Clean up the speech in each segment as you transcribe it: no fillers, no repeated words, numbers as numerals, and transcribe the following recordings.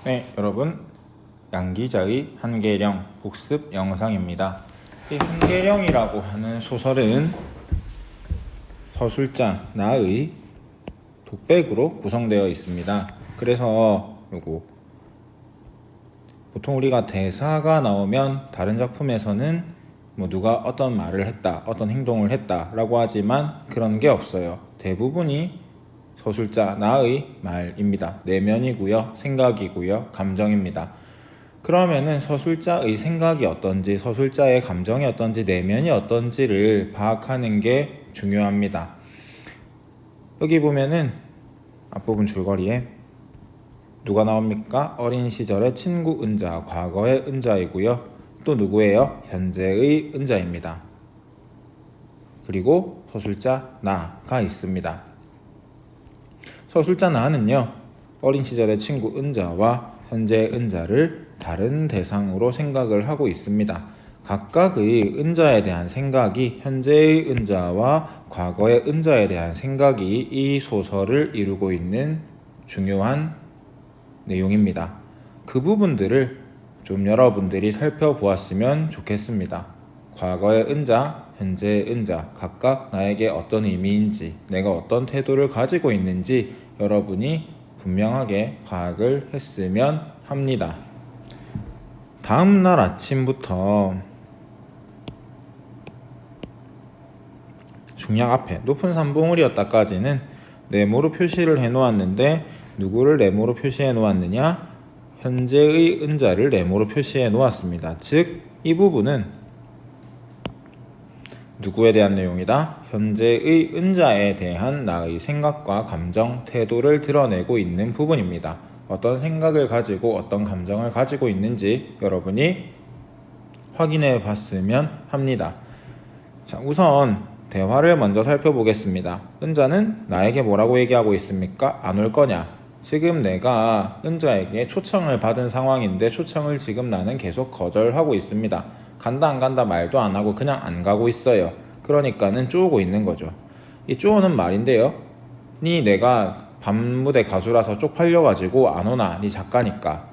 네, 여러분, 양기자의 한계령 복습 영상입니다. 이 한계령이라고 하는 소설은 서술자 나의 독백으로 구성되어 있습니다. 그래서 요거 보통 우리가 대사가 나오면 다른 작품에서는 뭐 누가 어떤 말을 했다, 어떤 행동을 했다라고 하지만 그런 게 없어요. 대부분이 서술자 나의 말입니다. 내면이고요, 생각이고요, 감정입니다. 그러면은 서술자의 생각이 어떤지, 서술자의 감정이 어떤지, 내면이 어떤지를 파악하는 게 중요합니다. 여기 보면은 앞부분 줄거리에 누가 나옵니까? 어린 시절의 친구 은자, 과거의 은자이고요. 또 누구예요? 현재의 은자입니다. 그리고 서술자 나가 있습니다. 서술자 나는요, 어린 시절의 친구 은자와 현재의 은자를 다른 대상으로 생각을 하고 있습니다. 각각의 은자에 대한 생각이, 현재의 은자와 과거의 은자에 대한 생각이 이 소설을 이루고 있는 중요한 내용입니다. 그 부분들을 좀 여러분들이 살펴보았으면 좋겠습니다. 과거의 은자, 현재의 은자, 각각 나에게 어떤 의미인지, 내가 어떤 태도를 가지고 있는지 여러분이 분명하게 파악을 했으면 합니다. 다음날 아침부터 중약 앞에 높은 산봉우리였다까지는 네모로 표시를 해놓았는데 누구를 네모로 표시해 놓았느냐? 현재의 은자를 네모로 표시해 놓았습니다. 즉, 이 부분은 누구에 대한 내용이다? 현재의 은자에 대한 나의 생각과 감정, 태도를 드러내고 있는 부분입니다. 어떤 생각을 가지고 어떤 감정을 가지고 있는지 여러분이 확인해 봤으면 합니다. 자, 우선 대화를 먼저 살펴보겠습니다. 은자는 나에게 뭐라고 얘기하고 있습니까? 안 올 거냐? 지금 내가 은자에게 초청을 받은 상황인데 초청을 지금 나는 계속 거절하고 있습니다. 간다 안 간다 말도 안 하고 그냥 안 가고 있어요. 그러니까는 쪼우고 있는 거죠. 이 쪼우는 말인데요. 니 내가 밤무대 가수라서 쪽팔려가지고 안 오나? 니 작가니까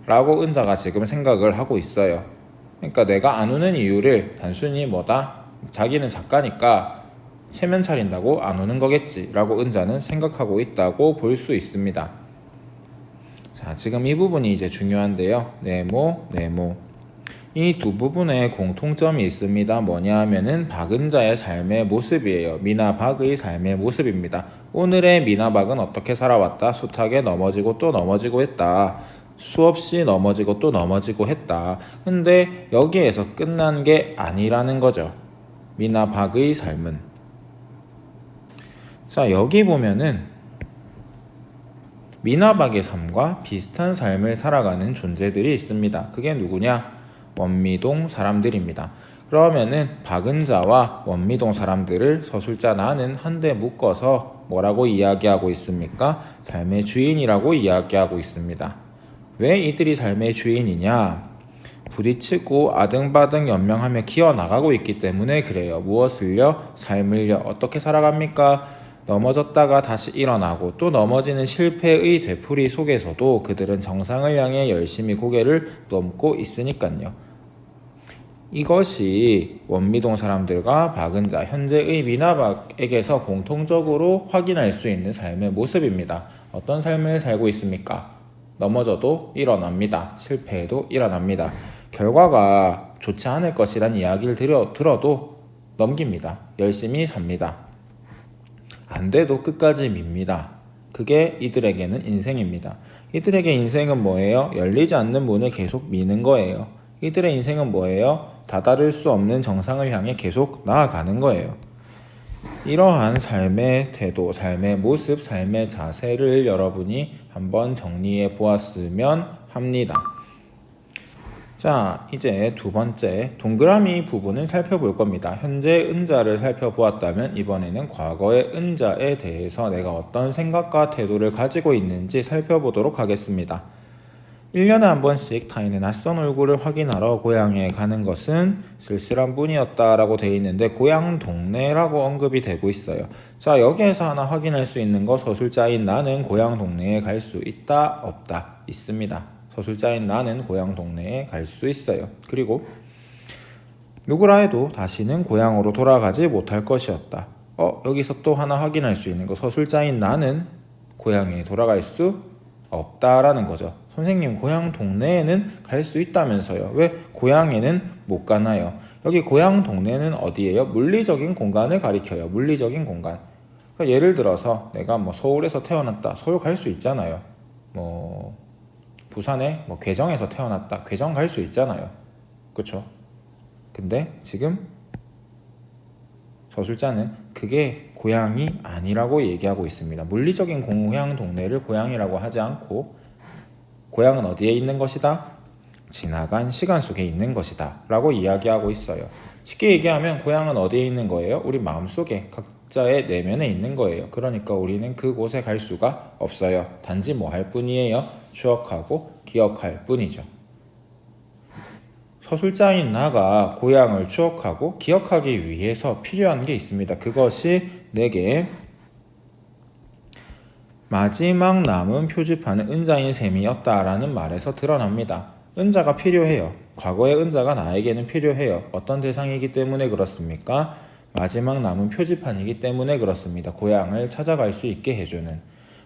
라고 은자가 지금 생각을 하고 있어요. 그러니까 내가 안 오는 이유를 단순히 뭐다? 자기는 작가니까 체면 차린다고 안 오는 거겠지 라고 은자는 생각하고 있다고 볼 수 있습니다. 자, 지금 이 부분이 이제 중요한데요. 네모, 네모. 이 두 부분에 공통점이 있습니다. 뭐냐 하면은 박은자의 삶의 모습이에요. 미나박의 삶의 모습입니다. 오늘의 미나박은 어떻게 살아왔다? 숱하게 넘어지고 또 넘어지고 했다. 수없이 넘어지고 또 넘어지고 했다. 근데 여기에서 끝난 게 아니라는 거죠. 미나박의 삶은. 자, 여기 보면은 미나박의 삶과 비슷한 삶을 살아가는 존재들이 있습니다. 그게 누구냐? 원미동 사람들입니다. 그러면은 박은자와 원미동 사람들을 서술자 나는 한데 묶어서 뭐라고 이야기하고 있습니까? 삶의 주인이라고 이야기하고 있습니다. 왜 이들이 삶의 주인이냐? 부딪히고 아등바등 연명하며 기어나가고 있기 때문에 그래요. 무엇을요? 삶을요. 어떻게 살아갑니까? 넘어졌다가 다시 일어나고 또 넘어지는 실패의 되풀이 속에서도 그들은 정상을 향해 열심히 고개를 넘고 있으니까요. 이것이 원미동 사람들과 박은자, 현재의 미나박에게서 공통적으로 확인할 수 있는 삶의 모습입니다. 어떤 삶을 살고 있습니까? 넘어져도 일어납니다. 실패해도 일어납니다. 결과가 좋지 않을 것이란 이야기를 들어도 넘깁니다. 열심히 삽니다. 안 돼도 끝까지 밉니다. 그게 이들에게는 인생입니다. 이들에게 인생은 뭐예요? 열리지 않는 문을 계속 미는 거예요. 이들의 인생은 뭐예요? 다다를 수 없는 정상을 향해 계속 나아가는 거예요. 이러한 삶의 태도, 삶의 모습, 삶의 자세를 여러분이 한번 정리해 보았으면 합니다. 자, 이제 두 번째 동그라미 부분을 살펴볼 겁니다. 현재 은자를 살펴보았다면 이번에는 과거의 은자에 대해서 내가 어떤 생각과 태도를 가지고 있는지 살펴보도록 하겠습니다. 1년에 한 번씩 타인의 낯선 얼굴을 확인하러 고향에 가는 것은 쓸쓸한 뿐이었다라고 되어 있는데 고향 동네라고 언급이 되고 있어요. 자, 여기에서 하나 확인할 수 있는 거 서술자인 나는 고향 동네에 갈 수 있다, 없다? 있습니다. 서술자인 나는 고향 동네에 갈 수 있어요. 그리고 누구라 해도 다시는 고향으로 돌아가지 못할 것이었다. 여기서 또 하나 확인할 수 있는 거 서술자인 나는 고향에 돌아갈 수 없다라는 거죠. 선생님 고향 동네에는 갈 수 있다면서요. 왜 고향에는 못 가나요? 여기 고향 동네는 어디예요? 물리적인 공간을 가리켜요. 물리적인 공간. 그러니까 예를 들어서 내가 뭐 서울에서 태어났다. 서울 갈 수 있잖아요. 뭐 부산에 뭐 괴정에서 태어났다. 괴정 갈 수 있잖아요. 그렇죠? 근데 지금 서술자는 그게 고향이 아니라고 얘기하고 있습니다. 물리적인 고향 동네를 고향이라고 하지 않고 고향은 어디에 있는 것이다? 지나간 시간 속에 있는 것이다 라고 이야기하고 있어요. 쉽게 얘기하면 고향은 어디에 있는 거예요? 우리 마음속에 각자의 내면에 있는 거예요. 그러니까 우리는 그곳에 갈 수가 없어요. 단지 뭐 할 뿐이에요? 추억하고 기억할 뿐이죠. 서술자인 나가 고향을 추억하고 기억하기 위해서 필요한 게 있습니다. 그것이 내게 마지막 남은 표지판은 은자인 셈이었다라는 말에서 드러납니다. 은자가 필요해요. 과거의 은자가 나에게는 필요해요. 어떤 대상이기 때문에 그렇습니까? 마지막 남은 표지판이기 때문에 그렇습니다. 고향을 찾아갈 수 있게 해주는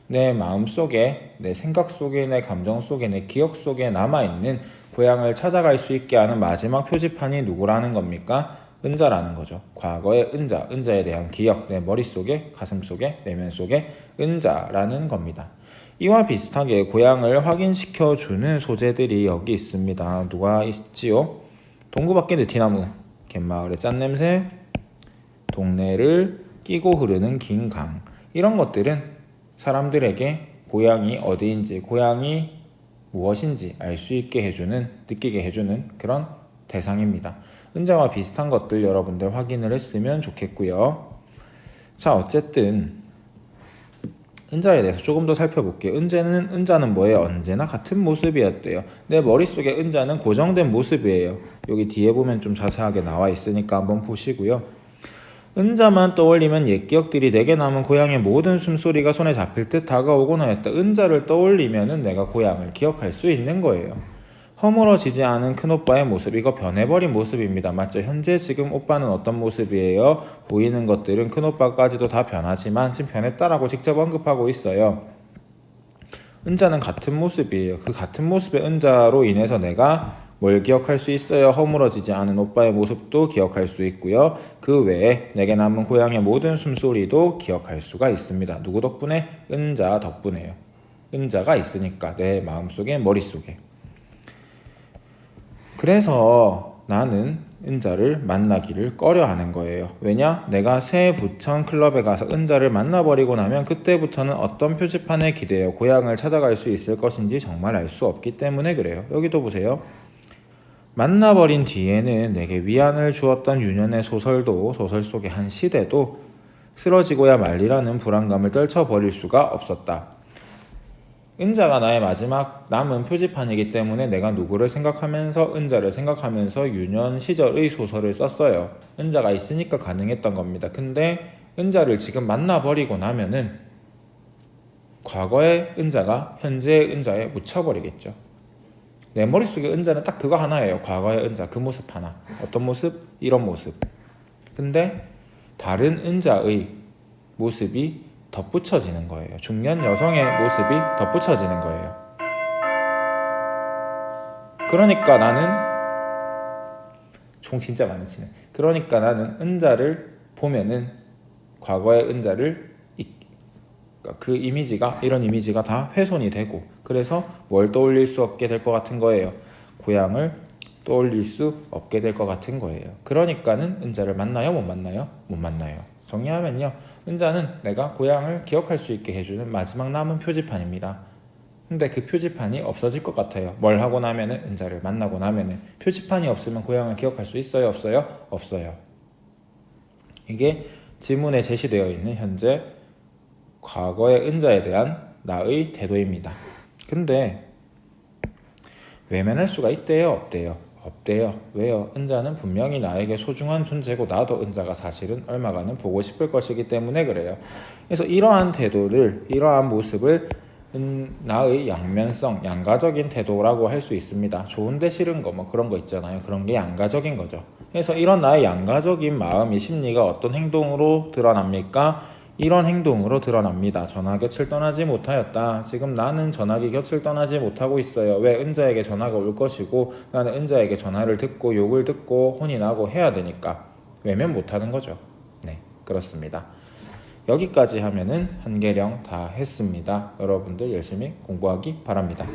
내 마음 속에, 내 생각 속에, 내 감정 속에, 내 기억 속에 남아있는 고향을 찾아갈 수 있게 하는 마지막 표지판이 누구라는 겁니까? 은자라는 거죠. 과거의 은자, 은자에 대한 기억, 내 머릿속에, 가슴속에, 내면 속에 은자라는 겁니다. 이와 비슷하게 고향을 확인시켜주는 소재들이 여기 있습니다. 누가 있지요? 동구밖에 느티나무, 갯마을의 짠냄새, 동네를 끼고 흐르는 긴 강. 이런 것들은 사람들에게 고향이 어디인지, 고향이 무엇인지 알 수 있게 해주는, 느끼게 해주는 그런 대상입니다. 은자와 비슷한 것들 여러분들 확인을 했으면 좋겠고요. 자, 어쨌든 은자에 대해서 조금 더 살펴볼게요. 은자는 뭐예요? 언제나 같은 모습이었대요. 내 머릿속에 은자는 고정된 모습이에요. 여기 뒤에 보면 좀 자세하게 나와 있으니까 한번 보시고요. 은자만 떠올리면 옛 기억들이 내게 남은 고향의 모든 숨소리가 손에 잡힐 듯 다가오곤 하였다. 은자를 떠올리면은 내가 고향을 기억할 수 있는 거예요. 허물어지지 않은 큰오빠의 모습, 이거 변해버린 모습입니다. 맞죠? 현재 지금 오빠는 어떤 모습이에요? 보이는 것들은 큰오빠까지도 다 변하지만 지금 변했다라고 직접 언급하고 있어요. 은자는 같은 모습이에요. 그 같은 모습의 은자로 인해서 내가 뭘 기억할 수 있어요? 허물어지지 않은 오빠의 모습도 기억할 수 있고요. 그 외에 내게 남은 고향의 모든 숨소리도 기억할 수가 있습니다. 누구 덕분에? 은자 덕분에요. 은자가 있으니까 내 마음속에, 머릿속에. 그래서 나는 은자를 만나기를 꺼려하는 거예요. 왜냐? 내가 새 부천 클럽에 가서 은자를 만나버리고 나면 그때부터는 어떤 표지판에 기대어 고향을 찾아갈 수 있을 것인지 정말 알 수 없기 때문에 그래요. 여기도 보세요. 만나버린 뒤에는 내게 위안을 주었던 유년의 소설도, 소설 속의 한 시대도 쓰러지고야 말리라는 불안감을 떨쳐버릴 수가 없었다. 은자가 나의 마지막 남은 표지판이기 때문에 내가 누구를 생각하면서, 은자를 생각하면서 유년 시절의 소설을 썼어요. 은자가 있으니까 가능했던 겁니다. 근데 은자를 지금 만나버리고 나면은 과거의 은자가 현재의 은자에 묻혀버리겠죠. 내 머릿속에 은자는 딱 그거 하나예요. 과거의 은자, 그 모습 하나. 어떤 모습? 이런 모습. 근데 다른 은자의 모습이 덧붙여지는 거예요. 중년 여성의 모습이 덧붙여지는 거예요. 그러니까 나는 총 진짜 많이 치네. 그러니까 나는 은자를 보면은 과거의 은자를 그 이미지가, 이런 이미지가 다 훼손이 되고, 그래서 뭘 떠올릴 수 없게 될 것 같은 거예요. 고향을 떠올릴 수 없게 될 것 같은 거예요. 그러니까는 은자를 만나요? 못 만나요? 못 만나요. 정리하면요, 은자는 내가 고향을 기억할 수 있게 해주는 마지막 남은 표지판입니다. 근데 그 표지판이 없어질 것 같아요. 뭘 하고 나면은, 은자를 만나고 나면은. 표지판이 없으면 고향을 기억할 수 있어요? 없어요? 없어요. 이게 지문에 제시되어 있는 현재 과거의 은자에 대한 나의 태도입니다. 근데 외면할 수가 있대요? 없대요? 없대요. 왜요? 은자는 분명히 나에게 소중한 존재고 나도 은자가 사실은 얼마간은 보고 싶을 것이기 때문에 그래요. 그래서 이러한 태도를, 이러한 모습을 나의 양면성, 양가적인 태도라고 할 수 있습니다. 좋은데 싫은 거 뭐 그런 거 있잖아요. 그런 게 양가적인 거죠. 그래서 이런 나의 양가적인 마음이 심리가 어떤 행동으로 드러납니까? 이런 행동으로 드러납니다. 전화 곁을 떠나지 못하였다. 지금 나는 전화기 곁을 떠나지 못하고 있어요. 왜? 은자에게 전화가 올 것이고 나는 은자에게 전화를 듣고 욕을 듣고 혼이 나고 해야 되니까 외면 못하는 거죠. 네, 그렇습니다. 여기까지 하면은 한계령 다 했습니다. 여러분들 열심히 공부하기 바랍니다.